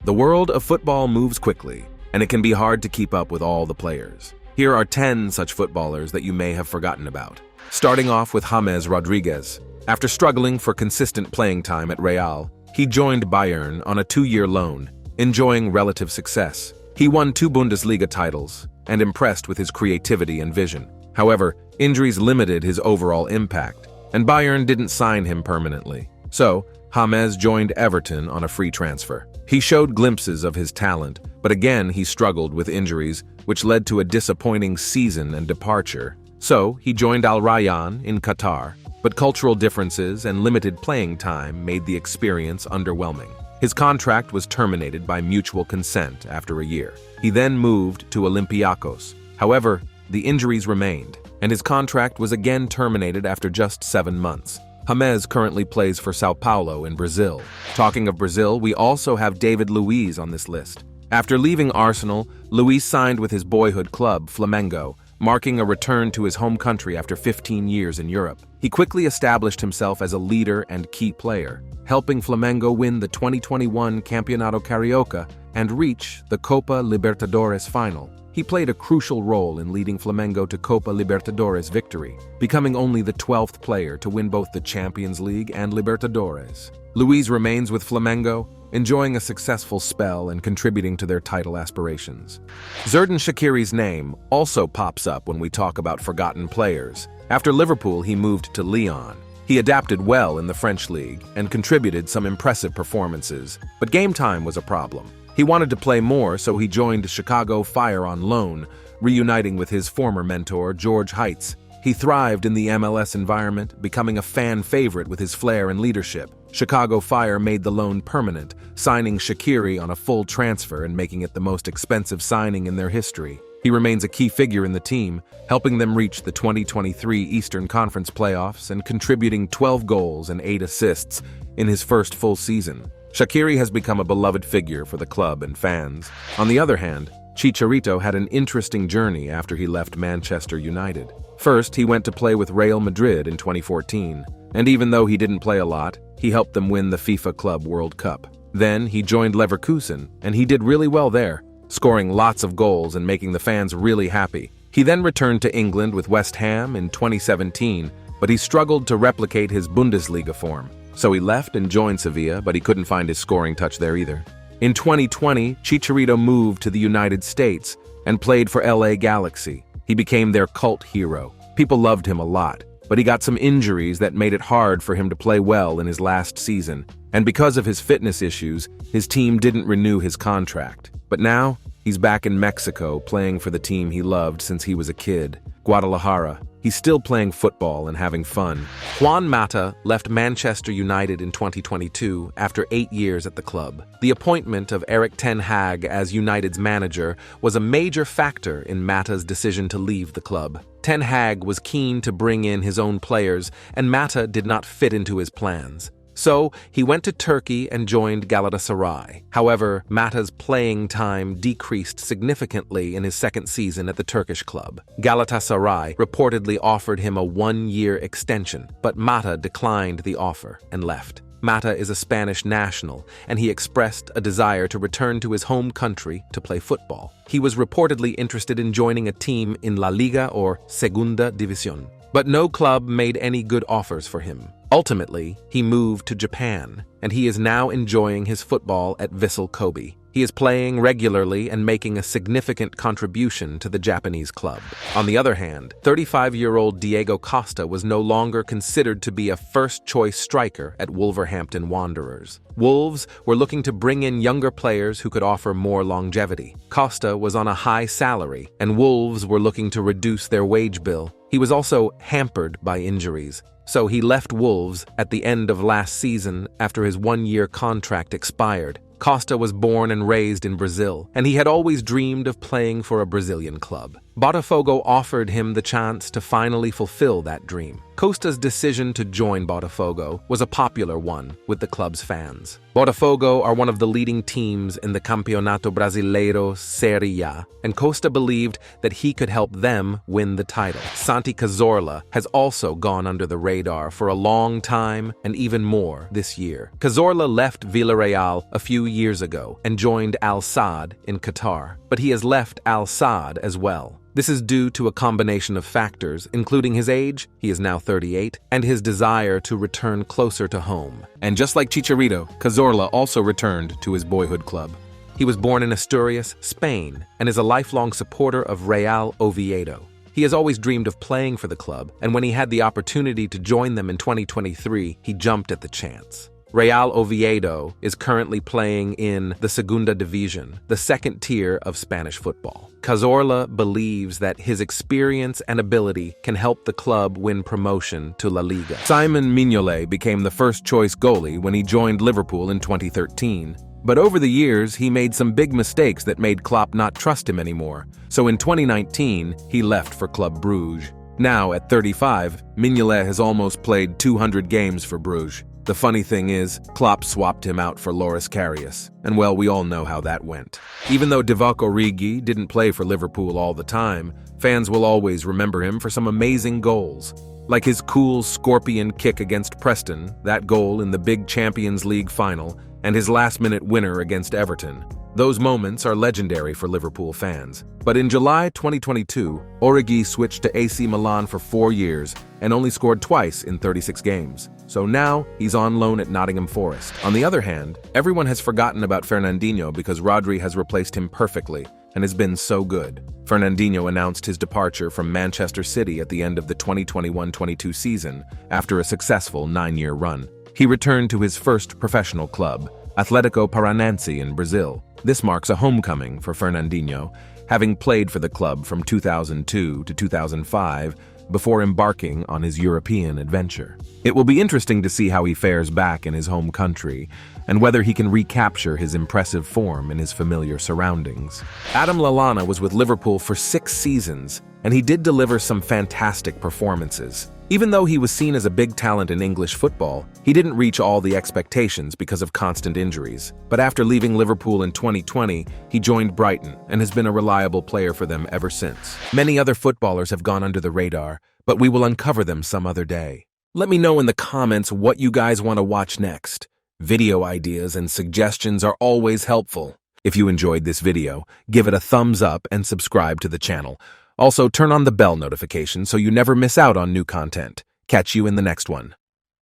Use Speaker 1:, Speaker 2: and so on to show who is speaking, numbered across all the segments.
Speaker 1: The world of football moves quickly, and it can be hard to keep up with all the players. Here are 10 such footballers that you may have forgotten about. Starting off with James Rodriguez. After struggling for consistent playing time at Real, he joined Bayern on a 2-year loan, enjoying relative success. He won 2 Bundesliga titles and impressed with his creativity and vision. However, injuries limited his overall impact, and Bayern didn't sign him permanently. So, James joined Everton on a free transfer. He showed glimpses of his talent, but again he struggled with injuries, which led to a disappointing season and departure. So, he joined Al Rayyan in Qatar, but cultural differences and limited playing time made the experience underwhelming. His contract was terminated by mutual consent after a year. He then moved to Olympiacos. However, the injuries remained, and his contract was again terminated after just 7 months. James currently plays for Sao Paulo in Brazil. Talking of Brazil, we also have David Luiz on this list. After leaving Arsenal, Luiz signed with his boyhood club, Flamengo, marking a return to his home country after 15 years in Europe. He quickly established himself as a leader and key player, helping Flamengo win the 2021 Campeonato Carioca and reach the Copa Libertadores final. He played a crucial role in leading Flamengo to Copa Libertadores victory, becoming only the 12th player to win both the Champions League and Libertadores. Luiz remains with Flamengo, enjoying a successful spell and contributing to their title aspirations. Xherdan Shaqiri's name also pops up when we talk about forgotten players. After Liverpool, he moved to Lyon. He adapted well in the French league and contributed some impressive performances, but game time was a problem. He wanted to play more, so he joined Chicago Fire on loan, reuniting with his former mentor, George Heitz. He thrived in the MLS environment, becoming a fan favorite with his flair and leadership. Chicago Fire made the loan permanent, signing Shaqiri on a full transfer and making it the most expensive signing in their history. He remains a key figure in the team, helping them reach the 2023 Eastern Conference playoffs and contributing 12 goals and 8 assists in his first full season. Shaqiri has become a beloved figure for the club and fans. On the other hand, Chicharito had an interesting journey after he left Manchester United. First, he went to play with Real Madrid in 2014, and even though he didn't play a lot, he helped them win the FIFA Club World Cup. Then, he joined Leverkusen, and he did really well there, scoring lots of goals and making the fans really happy. He then returned to England with West Ham in 2017, but he struggled to replicate his Bundesliga form. So he left and joined Sevilla, but he couldn't find his scoring touch there either. In 2020, Chicharito moved to the United States and played for LA Galaxy. He became their cult hero. People loved him a lot, but he got some injuries that made it hard for him to play well in his last season. And because of his fitness issues, his team didn't renew his contract. But now, he's back in Mexico playing for the team he loved since he was a kid, Guadalajara. He's still playing football and having fun. Juan Mata left Manchester United in 2022 after 8 years at the club. The appointment of Erik ten Hag as United's manager was a major factor in Mata's decision to leave the club. Ten Hag was keen to bring in his own players, and Mata did not fit into his plans. So, he went to Turkey and joined Galatasaray. However, Mata's playing time decreased significantly in his second season at the Turkish club. Galatasaray reportedly offered him a 1-year extension, but Mata declined the offer and left. Mata is a Spanish national, and he expressed a desire to return to his home country to play football. He was reportedly interested in joining a team in La Liga or Segunda División, but no club made any good offers for him. Ultimately, he moved to Japan, and he is now enjoying his football at Vissel Kobe. He is playing regularly and making a significant contribution to the Japanese club. On the other hand, 35-year-old Diego Costa was no longer considered to be a first-choice striker at Wolverhampton Wanderers. Wolves were looking to bring in younger players who could offer more longevity. Costa was on a high salary, and Wolves were looking to reduce their wage bill. He was also hampered by injuries. So he left Wolves at the end of last season after his 1-year contract expired. Costa was born and raised in Brazil, and he had always dreamed of playing for a Brazilian club. Botafogo offered him the chance to finally fulfill that dream. Costa's decision to join Botafogo was a popular one with the club's fans. Botafogo are one of the leading teams in the Campeonato Brasileiro Serie A, and Costa believed that he could help them win the title. Santi Cazora has also gone under the radar for a long time and even more this year. Cazorla left Villarreal a few years ago and joined Al Sadd in Qatar, but he has left Al Sadd as well. This is due to a combination of factors, including his age, he is now 38, and his desire to return closer to home. And just like Chicharito, Cazorla also returned to his boyhood club. He was born in Asturias, Spain, and is a lifelong supporter of Real Oviedo. He has always dreamed of playing for the club, and when he had the opportunity to join them in 2023, he jumped at the chance. Real Oviedo is currently playing in the Segunda Division, the second tier of Spanish football. Cazorla believes that his experience and ability can help the club win promotion to La Liga. Simon Mignolet became the first-choice goalie when he joined Liverpool in 2013. But over the years, he made some big mistakes that made Klopp not trust him anymore. So in 2019, he left for Club Bruges. Now, at 35, Mignolet has almost played 200 games for Bruges. The funny thing is, Klopp swapped him out for Loris Karius, and well, we all know how that went. Even though Divock Origi didn't play for Liverpool all the time, fans will always remember him for some amazing goals. Like his cool scorpion kick against Preston, that goal in the big Champions League final, and his last-minute winner against Everton. Those moments are legendary for Liverpool fans. But in July 2022, Origi switched to AC Milan for 4 years and only scored twice in 36 games. So now, he's on loan at Nottingham Forest. On the other hand, everyone has forgotten about Fernandinho because Rodri has replaced him perfectly and has been so good. Fernandinho announced his departure from Manchester City at the end of the 2021-22 season after a successful 9-year run. He returned to his first professional club, Atlético Paranense in Brazil. This marks a homecoming for Fernandinho, having played for the club from 2002 to 2005 before embarking on his European adventure. It will be interesting to see how he fares back in his home country and whether he can recapture his impressive form in his familiar surroundings. Adam Lallana was with Liverpool for 6 seasons, and he did deliver some fantastic performances. Even though he was seen as a big talent in English football, he didn't reach all the expectations because of constant injuries. But after leaving Liverpool in 2020, he joined Brighton and has been a reliable player for them ever since. Many other footballers have gone under the radar, but we will uncover them some other day. Let me know in the comments what you guys want to watch next. Video ideas and suggestions are always helpful. If you enjoyed this video, give it a thumbs up and subscribe to the channel. Also, turn on the bell notification so you never miss out on new content. Catch you in the next one.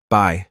Speaker 1: Bye.